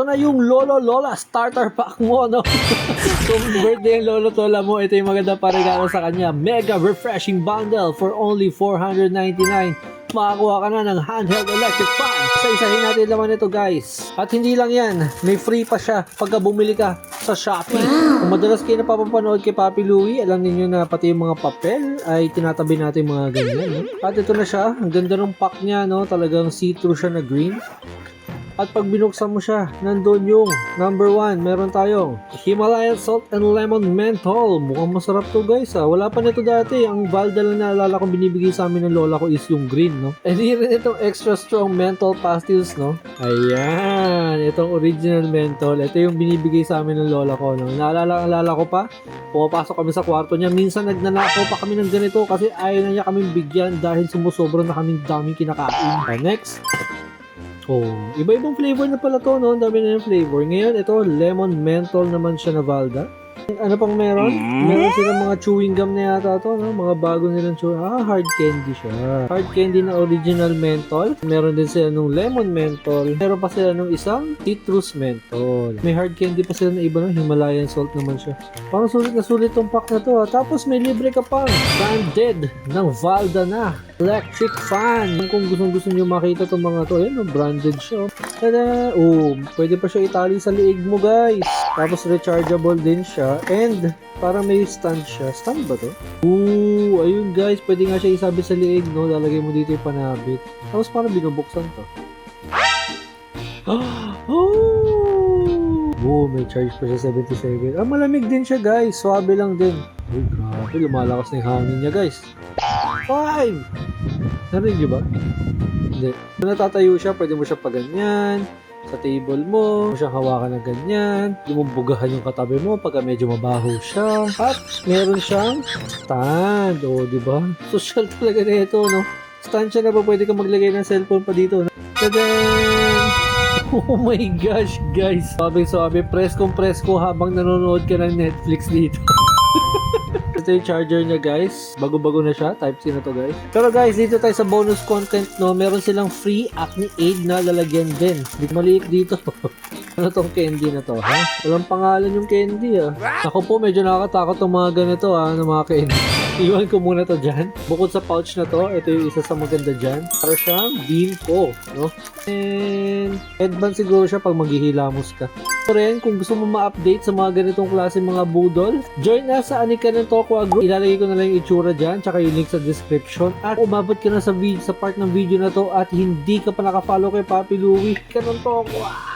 Ito na yung Lolo Lola starter pack mo, no? Kung birthday ang Lolo Lola mo, ito yung maganda pa regalo sa kanya. Mega refreshing bundle for only $499. Makakuha ka na ng handheld electric fan. Isa-isahin natin laman nito, guys. At hindi lang yan, may free pa siya pagka bumili ka sa Shopee. Kung madalas kayo napapapanood kay Papi Louie, alam niyo na pati yung mga papel ay tinatabi natin mga ganyan. No? At ito na siya, ang ganda ng pack niya, no? Talagang see-through siya na green. At pag binuksan mo siya, nandun yung number 1, meron tayong Himalayan Salt and Lemon Menthol. Mukhang masarap to, guys. Wala pa nito dati. Ang Valda lang naalala kong binibigay sa amin ng lola ko is yung green, no? And here rin itong extra strong menthol pastilles, no? Ayan, itong original menthol. Ito yung binibigay sa amin ng lola ko, no? Naalala ko pa, pumapasok kami sa kwarto niya. Minsan nagnanakaw pa kami ng ganito kasi ayaw na niya kaming bigyan dahil sumusobra na kaming daming kinakain. Next. Oh, iba-ibang flavor na pala to, no? Ang dami na yung flavor. Ngayon, ito, lemon menthol naman siya na Valda. Ano pang meron? Meron silang mga chewing gum na yata to, no? Mga bago nilang chewing. Hard candy siya. Hard candy na original menthol. Meron din sila nung lemon menthol. Meron pa sila nung isang citrus menthol. May hard candy pa sila na iba, no? Himalayan salt naman siya. Parang sulit na sulit tong pack na to, ha? Tapos may libre ka pang branded ng Valda na electric fan. Kung gusto nyo makita itong mga to, ayan, branded siya. Tada! Oh, pwede pa siya itali sa liig mo, guys. Tapos rechargeable din siya. And parang may stand siya. Stand ba to? Ooh, ayun guys. Pwede nga siya isabi sa liig, no? Lalagay mo dito yung panabit. Tapos parang binubuksan to. Oh, may charge pa siya 77. Malamig din siya, guys. Swabe lang din. Uy, grabe. Lumalakas na yung hangin niya, guys. 5! Narinig niyo ba? Hindi. Kung natatayo siya, pwede mo siya paganyan. Sa table mo, siyang hawakan ng ganyan, lumumbugahan yung katabi mo pagka medyo mabaho siya. At meron siyang stand, di ba? Social talaga na ito, no? Stand siya na ba pwede ka maglagay ng cellphone pa dito, no? Tadaan! Oh my gosh, guys! Sabi, presko habang nanonood ka ng Netflix dito. Ito yung charger niya, guys. Bago-bago na siya. Type-C na to, guys. Pero guys, dito tayo sa bonus content, no? Meron silang free acne aid na lalagyan din. Maliit dito. Ano tong candy na to, ha? Walang pangalan yung candy, Ako po, medyo nakakatakot tong mga ganito, ng mga candy. Iwan ko muna to dyan. Bukod sa pouch na to, ito yung isa sa maganda dyan. Para siyang Bimpo, no? And headband siguro siya pag maghihilamos ka. So rin, kung gusto mo ma-update sa mga ganitong klase mga budol, join na sa Anika ng Tokwa Group. Ilalagay ko na lang yung itsura dyan, tsaka yung link sa description. At umabot ka na sa part ng video na to at hindi ka pa nakafollow kay Papi Louie, Anika ng Tokwa.